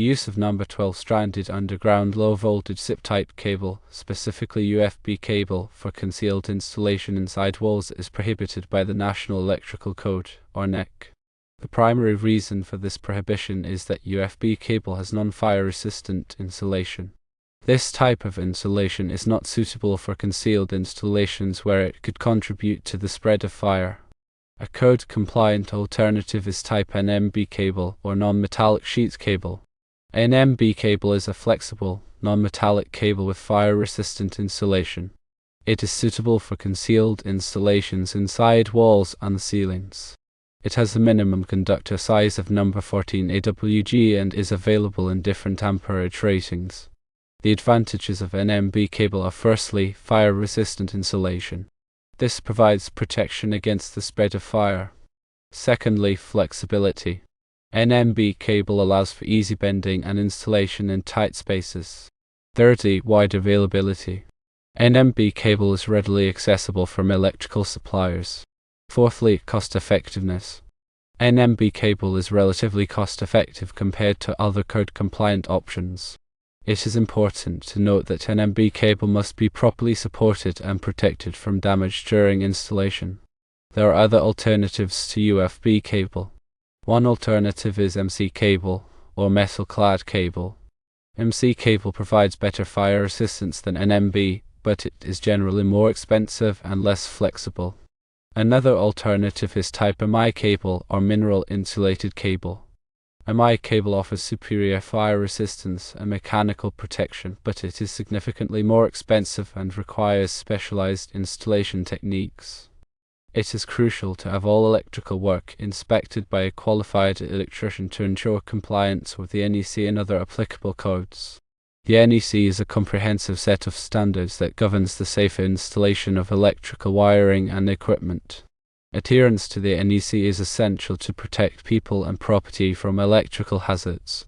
use of number 12-stranded underground low-voltage SIP-type cable, specifically UFB cable, for concealed installation inside walls is prohibited by the National Electrical Code, or NEC. The primary reason for this prohibition is that UFB cable has non-fire resistant insulation. This type of insulation is not suitable for concealed installations where it could contribute to the spread of fire. A code-compliant alternative is type NMB cable, or non-metallic sheet cable. NMB cable is a flexible, non-metallic cable with fire-resistant insulation. It is suitable for concealed installations inside walls and ceilings. It has a minimum conductor size of number 14 AWG and is available in different amperage ratings. The advantages of NMB cable are firstly, fire-resistant insulation. This provides protection against the spread of fire. Secondly, flexibility. NMB cable allows for easy bending and installation in tight spaces. Thirdly, wide availability. NMB cable is readily accessible from electrical suppliers. Fourthly, cost-effectiveness. NMB cable is relatively cost-effective compared to other code-compliant options. It is important to note that NMB cable must be properly supported and protected from damage during installation. There are other alternatives to UFB cable. One alternative is MC cable, or metal-clad cable. MC cable provides better fire resistance than NMB, but it is generally more expensive and less flexible. Another alternative is type MI cable, or mineral insulated cable. MI cable offers superior fire resistance and mechanical protection, but it is significantly more expensive and requires specialized installation techniques. It is crucial to have all electrical work inspected by a qualified electrician to ensure compliance with the NEC and other applicable codes. The NEC is a comprehensive set of standards that governs the safe installation of electrical wiring and equipment. Adherence to the NEC is essential to protect people and property from electrical hazards.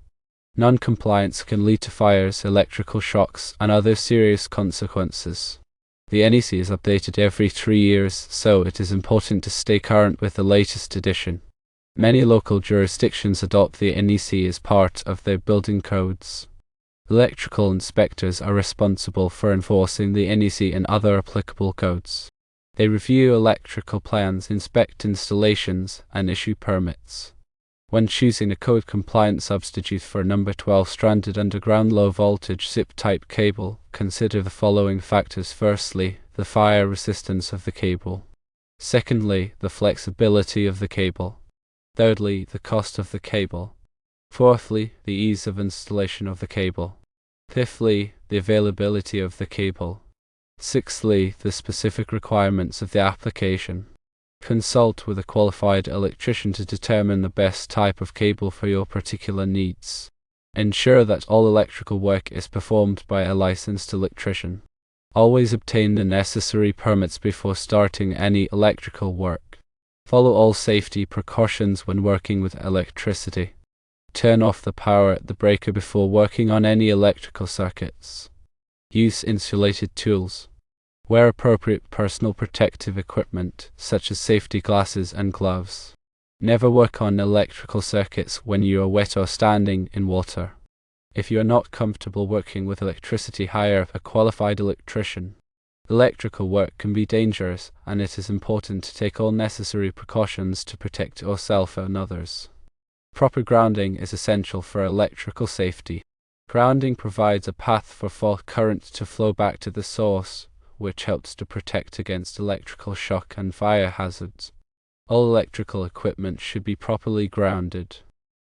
Non-compliance can lead to fires, electrical shocks, and other serious consequences. The NEC is updated every 3 years, so it is important to stay current with the latest edition. Many local jurisdictions adopt the NEC as part of their building codes. Electrical inspectors are responsible for enforcing the NEC and other applicable codes. They review electrical plans, inspect installations, and issue permits. When choosing a code-compliant substitute for number 12-stranded underground low-voltage SIP-type cable, consider the following factors. Firstly, the fire resistance of the cable. Secondly, the flexibility of the cable. Thirdly, the cost of the cable. Fourthly, the ease of installation of the cable. Fifthly, the availability of the cable. Sixthly, the specific requirements of the application. Consult with a qualified electrician to determine the best type of cable for your particular needs. Ensure that all electrical work is performed by a licensed electrician. Always obtain the necessary permits before starting any electrical work. Follow all safety precautions when working with electricity. Turn off the power at the breaker before working on any electrical circuits. Use insulated tools. Wear appropriate personal protective equipment, such as safety glasses and gloves. Never work on electrical circuits when you are wet or standing in water. If you are not comfortable working with electricity, hire a qualified electrician. Electrical work can be dangerous, and it is important to take all necessary precautions to protect yourself and others. Proper grounding is essential for electrical safety. Grounding provides a path for fault current to flow back to the source, which helps to protect against electrical shock and fire hazards. All electrical equipment should be properly grounded.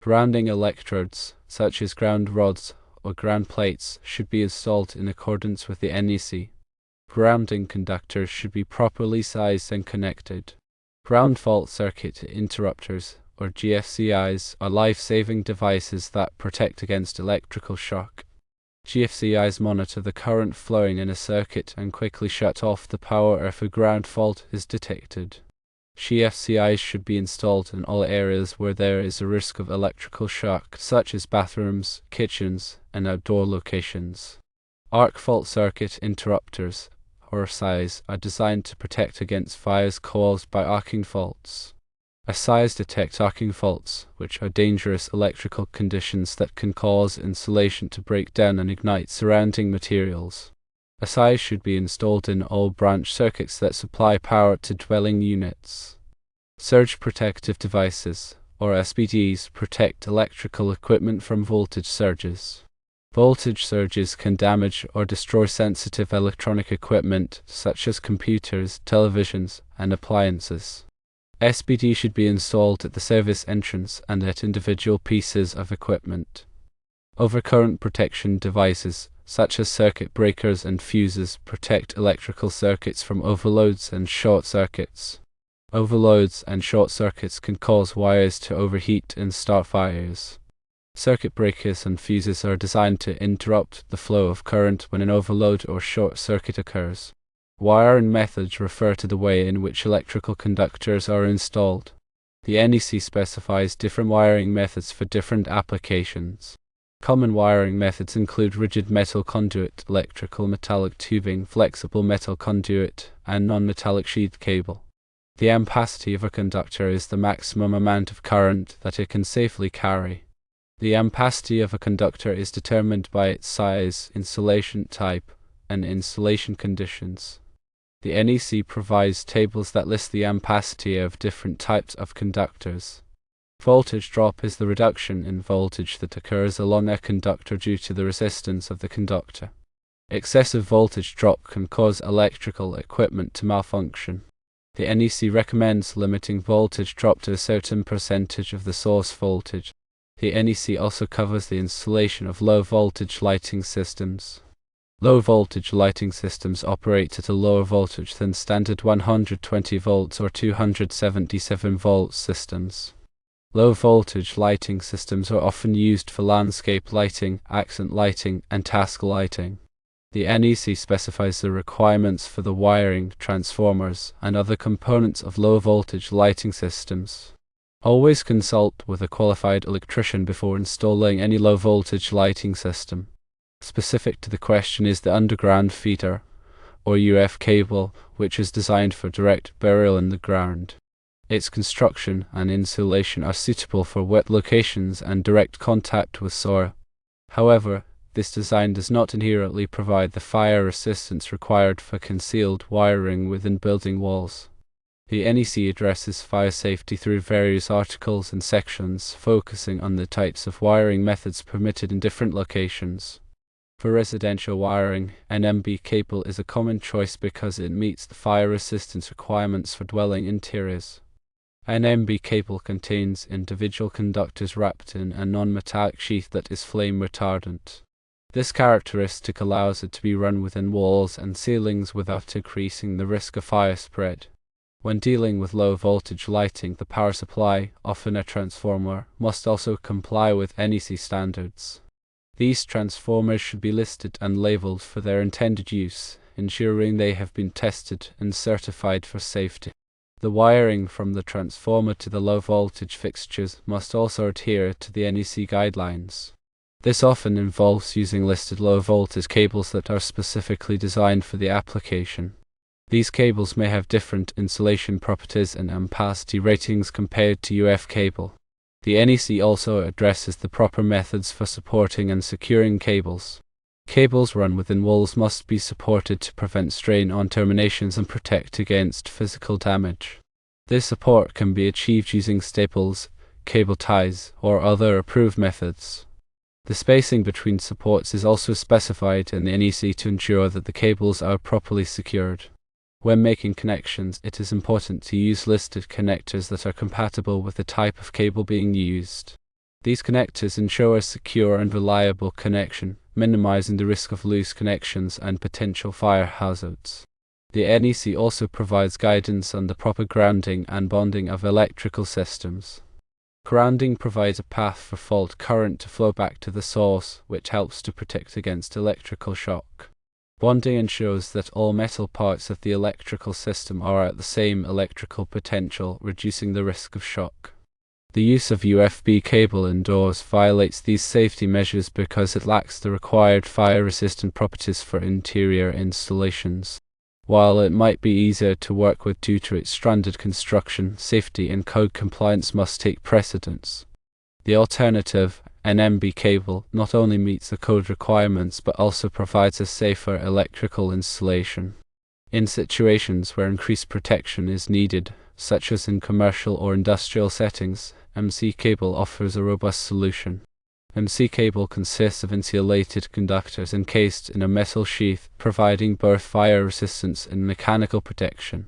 Grounding electrodes, such as ground rods or ground plates, should be installed in accordance with the NEC. Grounding conductors should be properly sized and connected. Ground fault circuit interrupters, or GFCIs, are life-saving devices that protect against electrical shock. GFCIs monitor the current flowing in a circuit and quickly shut off the power if a ground fault is detected. GFCIs should be installed in all areas where there is a risk of electrical shock, such as bathrooms, kitchens, and outdoor locations. Arc fault circuit interrupters, or SIs, are designed to protect against fires caused by arcing faults. SIs detect arcing faults, which are dangerous electrical conditions that can cause insulation to break down and ignite surrounding materials. SIs should be installed in all branch circuits that supply power to dwelling units. Surge protective devices, or SPDs, protect electrical equipment from voltage surges. Voltage surges can damage or destroy sensitive electronic equipment such as computers, televisions, and appliances. SPD should be installed at the service entrance and at individual pieces of equipment. Overcurrent protection devices, such as circuit breakers and fuses, protect electrical circuits from overloads and short circuits. Overloads and short circuits can cause wires to overheat and start fires. Circuit breakers and fuses are designed to interrupt the flow of current when an overload or short circuit occurs. Wiring methods refer to the way in which electrical conductors are installed. The NEC specifies different wiring methods for different applications. Common wiring methods include rigid metal conduit, electrical metallic tubing, flexible metal conduit, and non-metallic sheath cable. The ampacity of a conductor is the maximum amount of current that it can safely carry. The ampacity of a conductor is determined by its size, insulation type, and insulation conditions. The NEC provides tables that list the ampacity of different types of conductors. Voltage drop is the reduction in voltage that occurs along a conductor due to the resistance of the conductor. Excessive voltage drop can cause electrical equipment to malfunction. The NEC recommends limiting voltage drop to a certain percentage of the source voltage. The NEC also covers the installation of low-voltage lighting systems. Low-voltage lighting systems operate at a lower voltage than standard 120 volts or 277 volts systems. Low-voltage lighting systems are often used for landscape lighting, accent lighting, and task lighting. The NEC specifies the requirements for the wiring, transformers, and other components of low-voltage lighting systems. Always consult with a qualified electrician before installing any low-voltage lighting system. Specific to the question is the underground feeder, or UF cable, which is designed for direct burial in the ground. Its construction and insulation are suitable for wet locations and direct contact with soil. However, this design does not inherently provide the fire resistance required for concealed wiring within building walls. The NEC addresses fire safety through various articles and sections, focusing on the types of wiring methods permitted in different locations. For residential wiring, an MB cable is a common choice because it meets the fire resistance requirements for dwelling interiors. An MB cable contains individual conductors wrapped in a non-metallic sheath that is flame retardant. This characteristic allows it to be run within walls and ceilings without increasing the risk of fire spread. When dealing with low-voltage lighting, the power supply, often a transformer, must also comply with NEC standards. These transformers should be listed and labeled for their intended use, ensuring they have been tested and certified for safety. The wiring from the transformer to the low-voltage fixtures must also adhere to the NEC guidelines. This often involves using listed low-voltage cables that are specifically designed for the application. These cables may have different insulation properties and ampacity ratings compared to UF cable. The NEC also addresses the proper methods for supporting and securing cables. Cables run within walls must be supported to prevent strain on terminations and protect against physical damage. This support can be achieved using staples, cable ties, or other approved methods. The spacing between supports is also specified in the NEC to ensure that the cables are properly secured. When making connections, it is important to use listed connectors that are compatible with the type of cable being used. These connectors ensure a secure and reliable connection, minimizing the risk of loose connections and potential fire hazards. The NEC also provides guidance on the proper grounding and bonding of electrical systems. Grounding provides a path for fault current to flow back to the source, which helps to protect against electrical shock. Bonding ensures that all metal parts of the electrical system are at the same electrical potential, reducing the risk of shock. The use of USB cable indoors violates these safety measures because it lacks the required fire-resistant properties for interior installations. While it might be easier to work with due to its standard construction, safety and code compliance must take precedence. The alternative, an NB cable, not only meets the code requirements but also provides a safer electrical installation. In situations where increased protection is needed, such as in commercial or industrial settings, MC cable offers a robust solution. MC cable consists of insulated conductors encased in a metal sheath, providing both fire resistance and mechanical protection.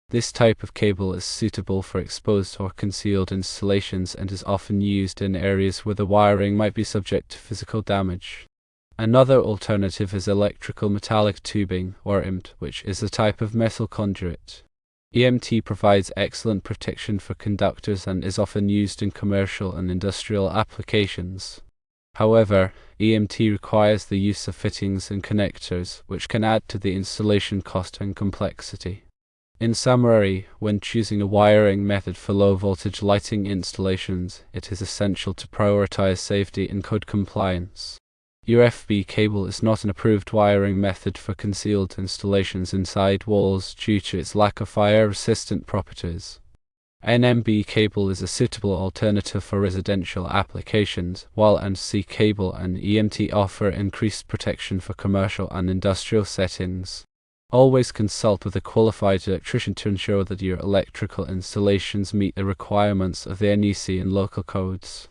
This type of cable is suitable for exposed or concealed installations and is often used in areas where the wiring might be subject to physical damage. Another alternative is electrical metallic tubing, or EMT, which is a type of metal conduit. EMT provides excellent protection for conductors and is often used in commercial and industrial applications. However, EMT requires the use of fittings and connectors, which can add to the installation cost and complexity. In summary, when choosing a wiring method for low-voltage lighting installations, it is essential to prioritize safety and code compliance. UFB cable is not an approved wiring method for concealed installations inside walls due to its lack of fire-resistant properties. NMB cable is a suitable alternative for residential applications, while NC cable and EMT offer increased protection for commercial and industrial settings. Always consult with a qualified electrician to ensure that your electrical installations meet the requirements of the NEC and local codes.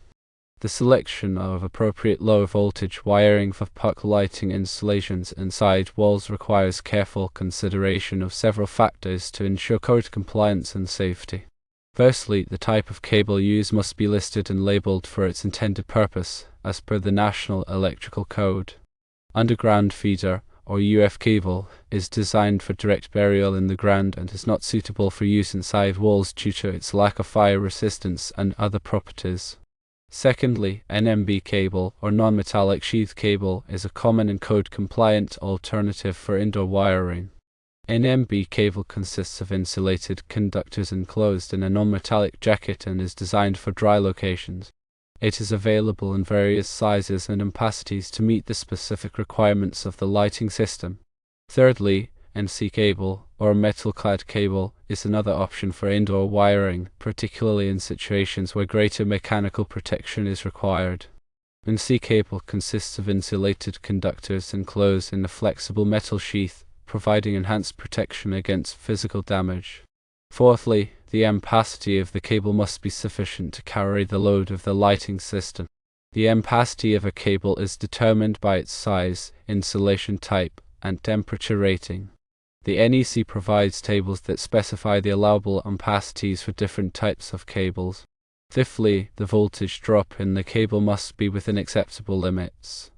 The selection of appropriate low-voltage wiring for puck lighting installations inside walls requires careful consideration of several factors to ensure code compliance and safety. Firstly, the type of cable used must be listed and labeled for its intended purpose, as per the National Electrical Code. Underground feeder, or UF cable, is designed for direct burial in the ground and is not suitable for use inside walls due to its lack of fire resistance and other properties. Secondly, NMB cable, or non-metallic sheath cable, is a common and code-compliant alternative for indoor wiring. NMB cable consists of insulated conductors enclosed in a non-metallic jacket and is designed for dry locations. It is available in various sizes and opacities to meet the specific requirements of the lighting system. Thirdly, NC cable, or metal-clad cable, is another option for indoor wiring, particularly in situations where greater mechanical protection is required. NC cable consists of insulated conductors enclosed in a flexible metal sheath, providing enhanced protection against physical damage. Fourthly, the ampacity of the cable must be sufficient to carry the load of the lighting system. The ampacity of a cable is determined by its size, insulation type, and temperature rating. The NEC provides tables that specify the allowable ampacities for different types of cables. Fifthly, the voltage drop in the cable must be within acceptable limits.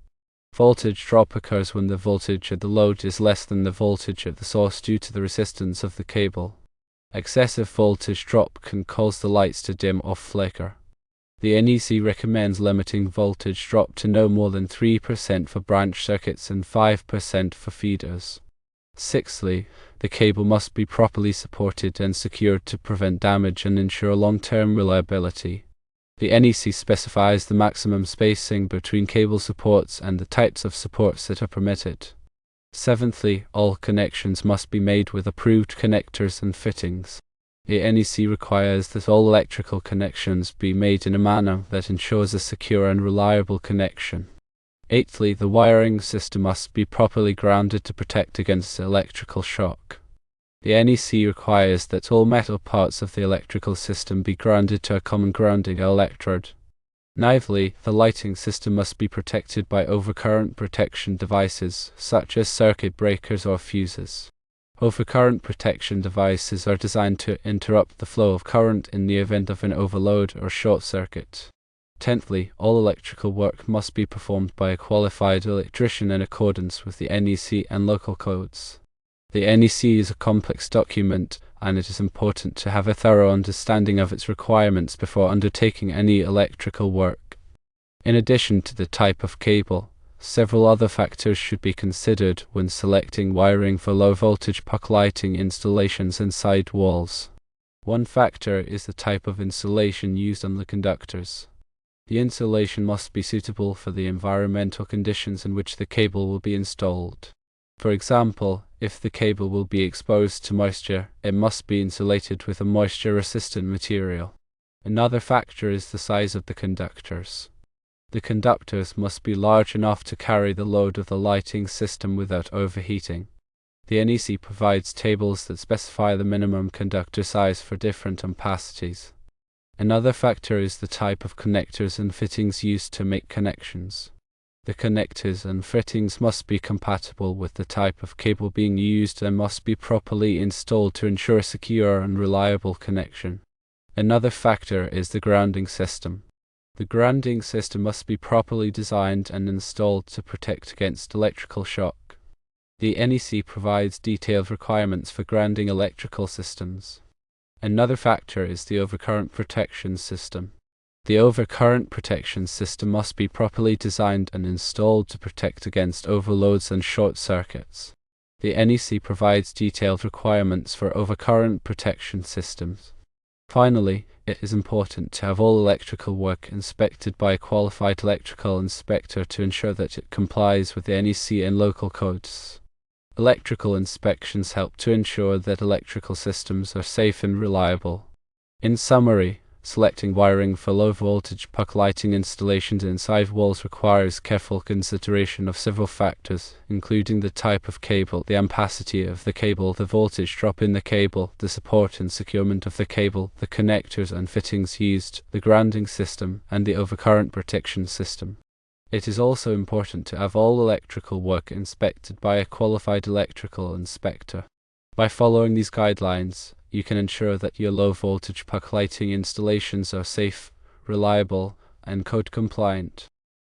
Voltage drop occurs when the voltage of the load is less than the voltage of the source due to the resistance of the cable. Excessive voltage drop can cause the lights to dim or flicker. The NEC recommends limiting voltage drop to no more than 3% for branch circuits and 5% for feeders. Sixthly, the cable must be properly supported and secured to prevent damage and ensure long-term reliability. The NEC specifies the maximum spacing between cable supports and the types of supports that are permitted. Seventhly, all connections must be made with approved connectors and fittings. The NEC requires that all electrical connections be made in a manner that ensures a secure and reliable connection. Eighthly, the wiring system must be properly grounded to protect against electrical shock. The NEC requires that all metal parts of the electrical system be grounded to a common grounding electrode. Ninthly, the lighting system must be protected by overcurrent protection devices, such as circuit breakers or fuses. Overcurrent protection devices are designed to interrupt the flow of current in the event of an overload or short circuit. Tenthly, all electrical work must be performed by a qualified electrician in accordance with the NEC and local codes. The NEC is a complex document, and it is important to have a thorough understanding of its requirements before undertaking any electrical work. In addition to the type of cable, several other factors should be considered when selecting wiring for low-voltage puck lighting installations inside walls. One factor is the type of insulation used on the conductors. The insulation must be suitable for the environmental conditions in which the cable will be installed. For example, if the cable will be exposed to moisture, it must be insulated with a moisture-resistant material. Another factor is the size of the conductors. The conductors must be large enough to carry the load of the lighting system without overheating. The NEC provides tables that specify the minimum conductor size for different opacities. Another factor is the type of connectors and fittings used to make connections. The connectors and fittings must be compatible with the type of cable being used and must be properly installed to ensure a secure and reliable connection. Another factor is the grounding system. The grounding system must be properly designed and installed to protect against electrical shock. The NEC provides detailed requirements for grounding electrical systems. Another factor is the overcurrent protection system. The overcurrent protection system must be properly designed and installed to protect against overloads and short circuits. The NEC provides detailed requirements for overcurrent protection systems. Finally, it is important to have all electrical work inspected by a qualified electrical inspector to ensure that it complies with the NEC and local codes. Electrical inspections help to ensure that electrical systems are safe and reliable. In summary, selecting wiring for low-voltage puck lighting installations inside walls requires careful consideration of several factors, including the type of cable, the ampacity of the cable, the voltage drop in the cable, the support and securement of the cable, the connectors and fittings used, the grounding system, and the overcurrent protection system. It is also important to have all electrical work inspected by a qualified electrical inspector. By following these guidelines, you can ensure that your low-voltage puck lighting installations are safe, reliable, and code-compliant.